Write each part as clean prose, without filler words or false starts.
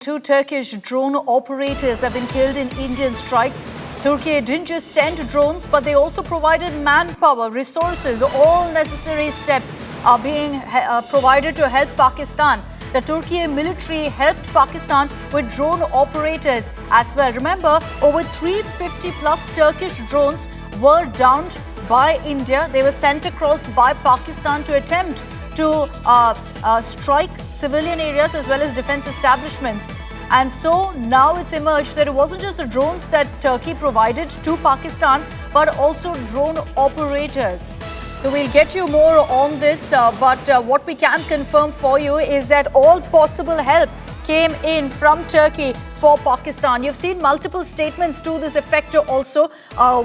Two Turkish drone operators have been killed in Indian strikes. Turkey didn't just send drones, but they also provided manpower, resources. All necessary steps are being provided to help Pakistan. The Turkey military helped Pakistan with drone operators as well. Remember, over 350 plus Turkish drones were downed by India. They were sent across by Pakistan to attempt to strike civilian areas as well as defense establishments. And so now it's emerged that it wasn't just the drones that Turkey provided to Pakistan, but also drone operators. So we'll get you more on this, but what we can confirm for you is that all possible help came in from Turkey for Pakistan. You've seen multiple statements to this effect also,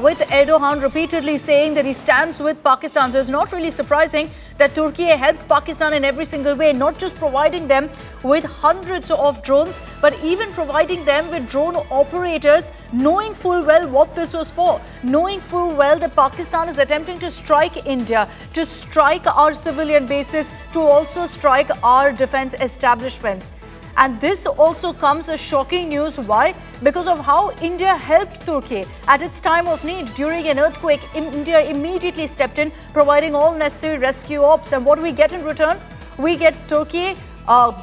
with Erdogan repeatedly saying that he stands with Pakistan. So it's not really surprising that Turkey helped Pakistan in every single way, not just providing them with hundreds of drones, but even providing them with drone operators, knowing full well what this was for, knowing full well that Pakistan is attempting to strike India, to strike our civilian bases, to also strike our defense establishments. And this also comes as shocking news. Why? Because of how India helped Turkey at its time of need. During an earthquake, India immediately stepped in, providing all necessary rescue ops. And what do we get in return? We get Turkey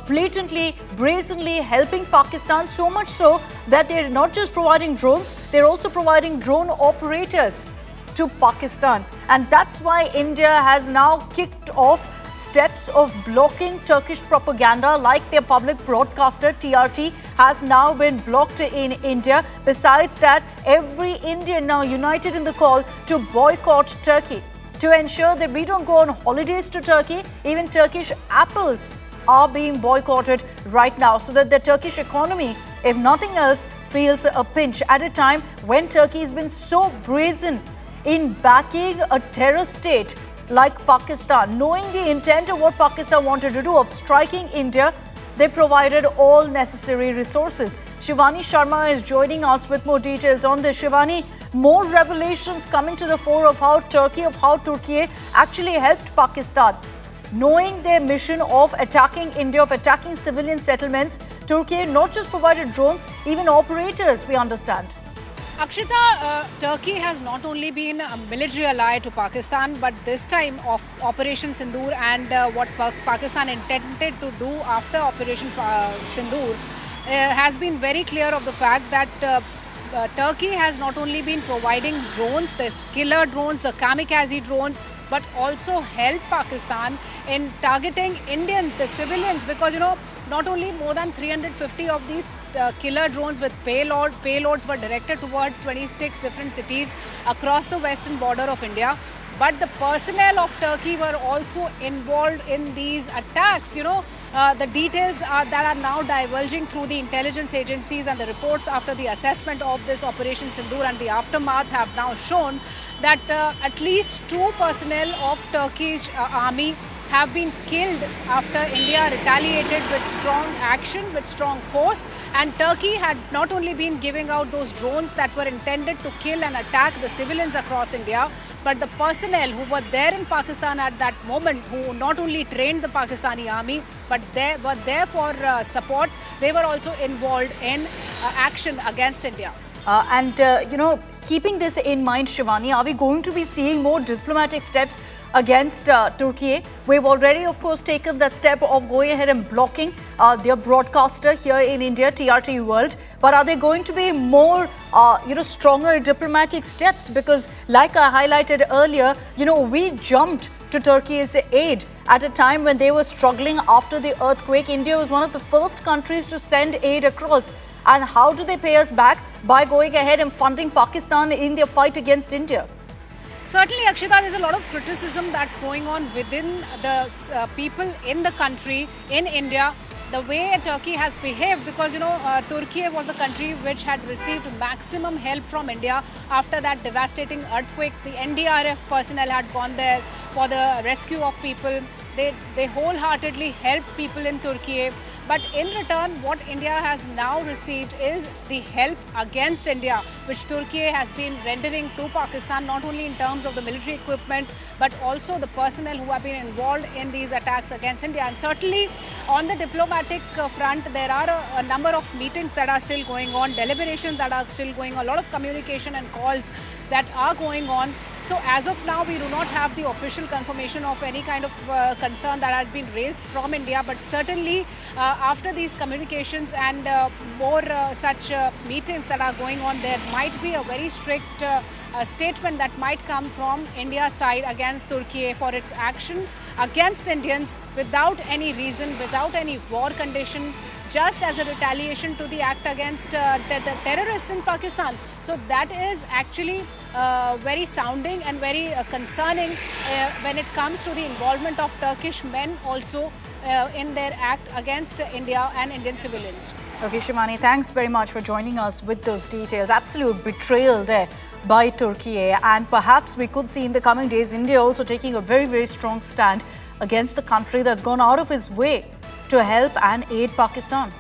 blatantly, brazenly helping Pakistan, so much so that they're not just providing drones, they're also providing drone operators to Pakistan. And that's why India has now kicked off steps of blocking Turkish propaganda, like their public broadcaster TRT has now been blocked in India. Besides that, every Indian now united in the call to boycott Turkey, to ensure that we don't go on holidays to Turkey. Even Turkish apples are being boycotted right now, so that the Turkish economy, if nothing else, feels a pinch at a time when Turkey has been so brazen in backing a terror state like Pakistan. Knowing the intent of what Pakistan wanted to do of striking India, they provided all necessary resources. Shivani Sharma is joining us with more details on this. Shivani, more revelations coming to the fore of how Turkey actually helped Pakistan. Knowing their mission of attacking India, of attacking civilian settlements, Turkey not just provided drones, even operators, we understand. Akshita, Turkey has not only been a military ally to Pakistan, but this time of Operation Sindoor and what Pakistan intended to do after Operation Sindoor has been very clear of the fact that Turkey has not only been providing drones, the killer drones, the kamikaze drones, but also helped Pakistan in targeting Indians, the civilians, because not only more than 350 of these killer drones with payloads were directed towards 26 different cities across the western border of India, but the personnel of Turkey were also involved in these attacks. The details that are now divulging through the intelligence agencies, and the reports after the assessment of this Operation Sindoor and the aftermath have now shown that at least 2 personnel of Turkish army have been killed after India retaliated with strong action, with strong force. And Turkey had not only been giving out those drones that were intended to kill and attack the civilians across India, but the personnel who were there in Pakistan at that moment, who not only trained the Pakistani army, but they were there for support, they were also involved in action against India. Keeping this in mind, Shivani, are we going to be seeing more diplomatic steps against Turkey? We've already, of course, taken that step of going ahead and blocking their broadcaster here in India, TRT World. But are there going to be more, stronger diplomatic steps? Because like I highlighted earlier, we jumped to Turkey's aid at a time when they were struggling after the earthquake. India was one of the first countries to send aid across. And how do they pay us back? By going ahead and funding Pakistan in their fight against India. Certainly, Akshita, there's a lot of criticism that's going on within the people in the country, in India, the way Turkey has behaved, because Turkey was the country which had received maximum help from India after that devastating earthquake. The NDRF personnel had gone there for the rescue of people. They wholeheartedly helped people in Turkey. But in return, what India has now received is the help against India, which Turkey has been rendering to Pakistan, not only in terms of the military equipment, but also the personnel who have been involved in these attacks against India. And certainly on the diplomatic front, there are a number of meetings that are still going on, deliberations that are still going on, a lot of communication and calls that are going on. So as of now, we do not have the official confirmation of any kind of concern that has been raised from India. But certainly after these communications and more such meetings that are going on, there might be a very strict statement that might come from India's side against Turkey for its action against Indians without any reason, without any war condition, just as a retaliation to the act against the terrorists in Pakistan. So that is actually very sounding and very concerning when it comes to the involvement of Turkish men also in their act against India and Indian civilians. Okay, Shivani, thanks very much for joining us with those details. Absolute betrayal there by Turkey, and perhaps we could see in the coming days India also taking a very, very strong stand against the country that's gone out of its way to help and aid Pakistan.